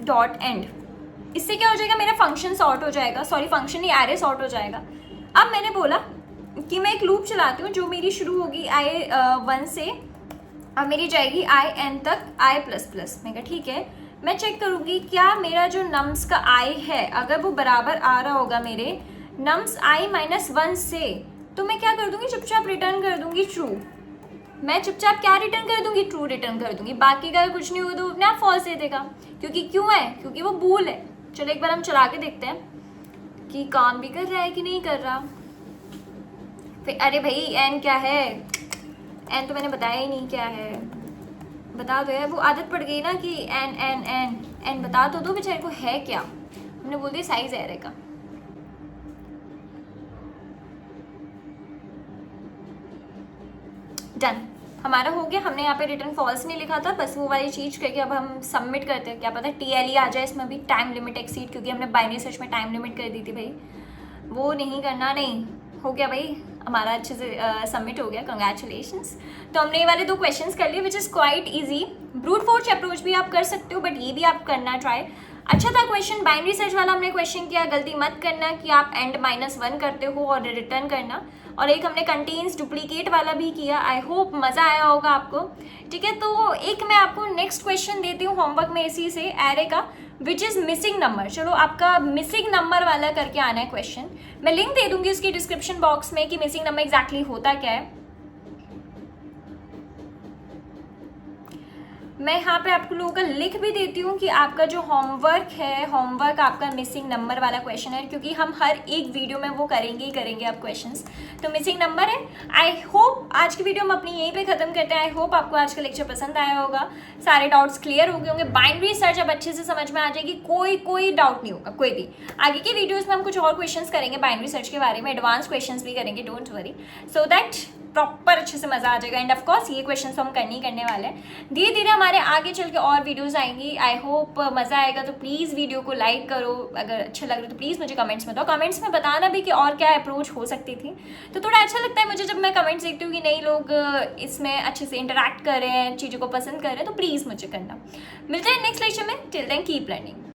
डॉट एंड। इससे क्या हो जाएगा, मेरा फंक्शन सॉर्ट हो जाएगा, सॉरी फंक्शन नहीं, एरे सॉर्ट हो जाएगा। अब मैंने बोला कि मैं एक लूप चलाती हूँ जो मेरी शुरू होगी आई 1 से, अब मेरी जाएगी आई एन तक, आई प्लस प्लस। मैं कहा ठीक है, मैं चेक करूँगी क्या मेरा जो नम्स का आई है, अगर वो बराबर आ रहा होगा मेरे नम्स आई माइनस 1 से, तो मैं क्या कर दूँगी, चुपचाप रिटर्न कर दूँगी ट्रू। मैं चुपचाप क्या रिटर्न कर दूँगी, ट्रू रिटर्न कर दूँगी। बाकी का कुछ नहीं होगा तो अपने आप फॉल्स दे देगा, क्योंकि क्यों है, क्योंकि वो बूल है। चलो एक बार हम चला के देखते हैं कि काम भी कर रहा है कि नहीं कर रहा। फिर अरे भाई एन क्या है, एन तो मैंने बताया ही नहीं क्या है, बता दो यार, वो आदत पड़ गई ना कि एन एन एन एन, बता तो दो बेचारे को है क्या। हमने बोल दिया साइज एरे का। डन, हमारा हो गया। हमने यहाँ पे रिटर्न फॉल्स नहीं लिखा था, बस वो वाली चीज़ करके अब हम सबमिट करते हैं। क्या पता TLE आ जाए इसमें भी, टाइम लिमिट एक्सीड, क्योंकि हमने बाइनरी सर्च में टाइम लिमिट कर दी थी भाई, वो नहीं करना। नहीं हो गया भाई, हमारा अच्छे से सबमिट हो गया, कंग्रेचुलेशंस। तो हमने ये वाले 2 क्वेश्चंस कर लिए, which is quite easy. Brute force approach भी आप कर सकते हो, बट ये भी आप करना ट्राई। अच्छा था क्वेश्चन, बाइनरी सर्च वाला हमने क्वेश्चन किया, गलती मत करना कि आप एंड -1 करते हो और रिटर्न करना। और एक हमने कंटेन्स डुप्लीकेट वाला भी किया। आई होप मज़ा आया होगा आपको। ठीक है, तो एक मैं आपको नेक्स्ट क्वेश्चन देती हूँ होमवर्क में इसी से, एरे का, विच इज़ मिसिंग नंबर। चलो आपका मिसिंग नंबर वाला करके आना है क्वेश्चन। मैं लिंक दे दूंगी उसकी डिस्क्रिप्शन बॉक्स में कि मिसिंग नंबर एग्जैक्टली होता क्या है। मैं यहाँ पे आप लोगों का लिख भी देती हूँ कि आपका जो होमवर्क है, होमवर्क आपका मिसिंग नंबर वाला क्वेश्चन है, क्योंकि हम हर एक वीडियो में वो करेंगे ही करेंगे आप क्वेश्चंस। तो मिसिंग नंबर है। आई होप आज की वीडियो हम अपनी यहीं पे ख़त्म करते हैं। आई होप आपको आज का लेक्चर पसंद आया होगा, सारे डाउट्स क्लियर हो गए होंगे, बाइनरी सर्च अब अच्छे से समझ में आ जाएगी, कोई डाउट नहीं होगा कोई भी। आगे की वीडियोज़ में हम कुछ और क्वेश्चन करेंगे बाइनरी सर्च के बारे में, एडवांस क्वेश्चन भी करेंगे, don't worry, so that proper अच्छे से मज़ा आ जाएगा। एंड ऑफ कोर्स ये क्वेश्चन तो हम करने वाले हैं। धीरे धीरे हमारे आगे चल के और वीडियोस आएंगी। आई होप मज़ा आएगा। तो प्लीज़ वीडियो को लाइक करो, अगर अच्छा लग रहा है तो प्लीज़ मुझे कमेंट्स में बताओ। कमेंट्स में बताना भी कि और क्या अप्रोच हो सकती थी। तो थोड़ा अच्छा लगता है मुझे जब मैं कमेंट्स देखती हूँ कि नई लोग इसमें अच्छे से इंटरेक्ट कर रहे हैं, चीज़ों को पसंद कर रहे हैं, तो प्लीज़ मुझे करना। मिलते हैं नेक्स्ट लेक्चर में। Till then keep learning.